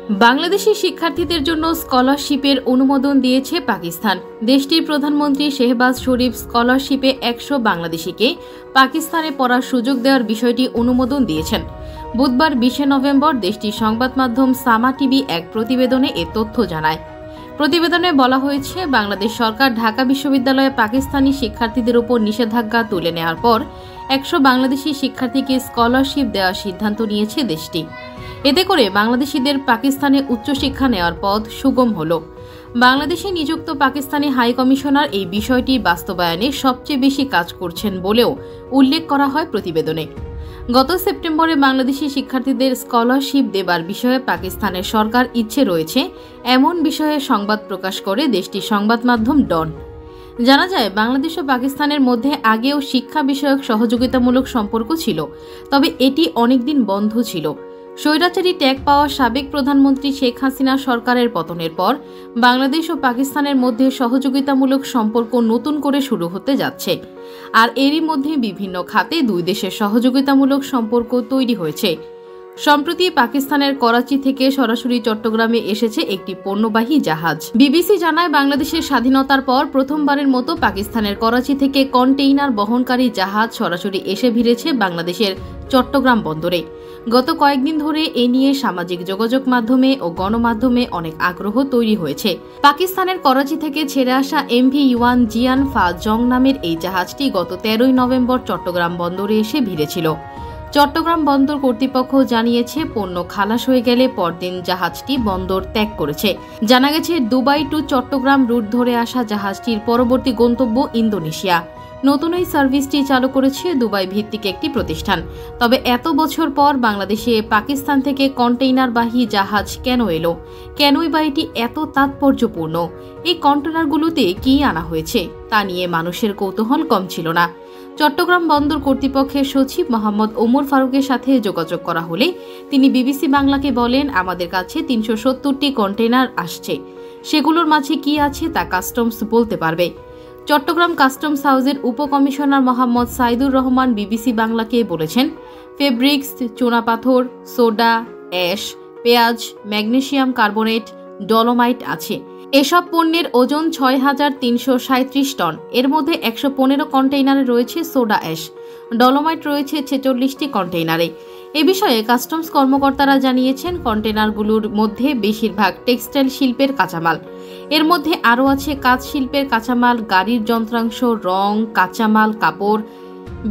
বাংলাদেশি শিক্ষার্থীদের জন্য স্কলারশিপের অনুমোদন দিয়েছে পাকিস্তান। দেশটির প্রধানমন্ত্রী শেহবাজ শরীফ স্কলারশিপে 100 বাংলাদেশিকে পাকিস্তানে পড়ার সুযোগ দেওয়ার বিষয়টি অনুমোদন দিয়েছেন। বুধবার 20 নভেম্বর দেশটির সংবাদ মাধ্যম সামা টিভি এক প্রতিবেদনে এ তথ্য জানায়। প্রতিবেদনে বলা হয়েছে, বাংলাদেশ সরকার ঢাকা বিশ্ববিদ্যালয়ে পাকিস্তানি শিক্ষার্থীদের উপর নিষেধাজ্ঞা তুলে নেওয়ার পর 100 বাংলাদেশি শিক্ষার্থীকে স্কলারশিপ দেওয়ার সিদ্ধান্ত নিয়েছে দেশটি। এতে করে বাংলাদেশিদের পাকিস্তানে উচ্চশিক্ষা নেওয়ার পথ সুগম হল। বাংলাদেশে নিযুক্ত পাকিস্তানি হাই কমিশনার এই বিষয়টি বাস্তবায়নে সবচেয়ে বেশি কাজ করছেন বলেও উল্লেখ করা হয় প্রতিবেদনে। গত সেপ্টেম্বরে বাংলাদেশি শিক্ষার্থীদের স্কলারশিপ দেবার বিষয়ে পাকিস্তানের সরকার ইচ্ছে রয়েছে এমন বিষয়ে সংবাদ প্রকাশ করে দেশটির সংবাদ মাধ্যম ডন। জানা যায়, বাংলাদেশ ও পাকিস্তানের মধ্যে আগেও শিক্ষা বিষয়ক সহযোগিতামূলক সম্পর্ক ছিল, তবে এটি অনেকদিন বন্ধ ছিল। স্বৈরাচারী ট্যাগ পাওয়া সাবেক প্রধানমন্ত্রী শেখ হাসিনা সরকারের পতনের পর বাংলাদেশ ও পাকিস্তানের মধ্যে সহযোগিতামূলক সম্পর্ক নতুন করে শুরু হতে যাচ্ছে। আর এরই মধ্যে বিভিন্ন খাতে দুই দেশের সহযোগিতামূলক সম্পর্ক তৈরি হয়েছে। সম্প্রতি পাকিস্তানের করাচি থেকে সরাসরি চট্টগ্রামে এসেছে একটি পণ্যবাহী জাহাজ। বিবিসি জানায়, বাংলাদেশের স্বাধীনতার পর প্রথমবারের মতো পাকিস্তানের করাচি থেকে কন্টেইনার বহনকারী জাহাজ সরাসরি এসে ভিড়েছে বাংলাদেশের চট্টগ্রাম বন্দরে। গত কয়েকদিন ধরে এ নিয়ে সামাজিক যোগাযোগ মাধ্যমে ও গণমাধ্যমে অনেক আগ্রহ তৈরি হয়েছে। পাকিস্তানের করাচি থেকে ছেড়ে আসা MV ইউয়ান জিয়ান ফা জং নামের এই জাহাজটি গত 13 নভেম্বর চট্টগ্রাম বন্দরে এসে ভিড়েছিল। চট্টগ্রাম বন্দর কর্তৃপক্ষ জানিয়েছে, পণ্য খালাস হয়ে গেলে পরদিন জাহাজটি বন্দর ত্যাগ করেছে। জানা গেছে, দুবাই টু চট্টগ্রাম রুট ধরে আসা জাহাজটির পরবর্তী গন্তব্য ইন্দোনেশিয়া। নতুন এই সার্ভিসটি চালু করেছে দুবাই ভিত্তিক একটি প্রতিষ্ঠান। তবে এত বছর পর বাংলাদেশে পাকিস্তান থেকে কন্টেইনারবাহী জাহাজ কেন এলো? কেনই বা এটি এত তাৎপর্যপূর্ণ? এই কন্টেইনারগুলোতে কি আনা হয়েছে তা নিয়ে মানুষের কৌতূহল কম ছিল না। চট্টগ্রাম বন্দর কর্তৃপক্ষের সচিব মোহাম্মদ ওমর ফারুকের সাথে যোগাযোগ করা হলে তিনি বিবিসি বাংলাকে বলেন, আমাদের কাছে 370টি কন্টেইনার আসছে। সেগুলোর মাঝে কি আছে তা কাস্টমস বলতে পারবে। চট্টগ্রাম কাস্টমস হাউসের উপকমিশনার মোহাম্মদ সাইদুর রহমান বিবিসি বাংলাকে বলেছেন, ফেব্রিক্স, চুনাপাথর, সোডা, অ্যাশ, পেঁয়াজ, ম্যাগনেসিয়াম কার্বনেট, ডলোমাইট আছে। এসব পণ্যের ওজন 6,337 টন। এর মধ্যে 115 কন্টেইনারে রয়েছে সোডা অ্যাশ। ডলোমাইট রয়েছে 46টি কন্টেইনারে। এ বিষয়ে কাস্টমস কর্মকর্তারা জানিয়েছেন, কন্টেইনারগুলোর মধ্যে বেশিরভাগ টেক্সটাইল শিল্পের কাঁচামাল। এর মধ্যে আরও আছে কাঁচ শিল্পের কাঁচামাল, গাড়ির যন্ত্রাংশ, রং, কাঁচামাল, কাপড়।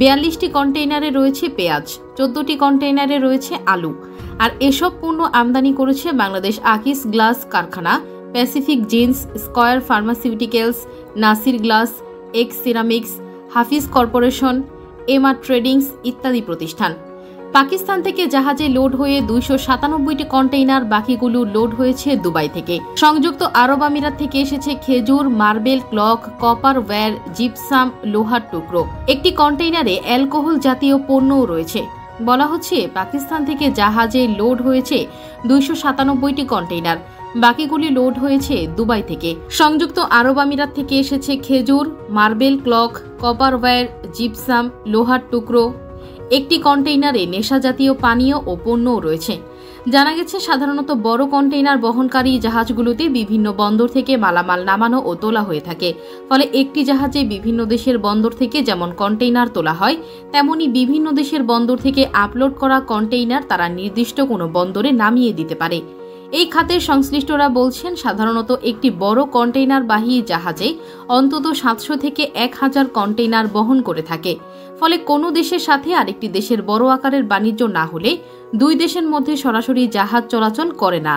42টি কন্টেইনারে রয়েছে পেঁয়াজ, 14টি কন্টেইনারে রয়েছে আলু। আর এসব পণ্য আমদানি করেছে বাংলাদেশ আকিস গ্লাস কারখানা, Pacific jeans, Square pharmaceuticals, Nasir glass, X ceramics, Hafiz corporation, MR tradings ইত্যাদি প্রতিষ্ঠান। পাকিস্তান থেকে জাহাজে লোড হয়ে 297টি কন্টেইনার, বাকিগুলো লোড হয়েছে দুবাই থেকে। সংযুক্ত আরব আমিরাত থেকে এসেছে খেজুর, marble, clock, copper wire, gypsum, লোহার টুকরো। একটি কন্টেইনারে অ্যালকোহল জাতীয় পণ্যও রয়েছে। বলা হচ্ছে, পাকিস্তান থেকে জাহাজে লোড হয়েছে 297টি কন্টেইনার, বাকিগুলি লোড হয়েছে দুবাই থেকে। সংযুক্ত আরব আমিরাত থেকে এসেছে খেজুর, marble, clock, copper wire, gypsum, লোহার টুকরো। একটি কন্টেইনারে নেশা জাতীয় পানীয় ও পণ্যও রয়েছে। জানা গেছে, সাধারণত বড় কন্টেইনার বহনকারী জাহাজগুলোতে বিভিন্ন বন্দর থেকে মালামাল নামানো ও তোলা হয়ে থাকে। ফলে একটি জাহাজে বিভিন্ন দেশের বন্দর থেকে যেমন কন্টেইনার তোলা হয়, তেমনি বিভিন্ন দেশের বন্দর থেকে আপলোড করা কন্টেইনার তারা নির্দিষ্ট কোনো বন্দরে নামিয়ে দিতে পারে। এই খাতের সংশ্লিষ্টরা বলছেন, সাধারণত একটি বড় কন্টেইনারবাহী জাহাজে অন্তত 700 থেকে 1000 কন্টেইনার বহন করে থাকে। ফলে কোনো দেশের সাথে আরেকটি দেশের বড় আকারের বাণিজ্য না হলে দুই দেশের মধ্যে সরাসরি জাহাজ চলাচল করে না।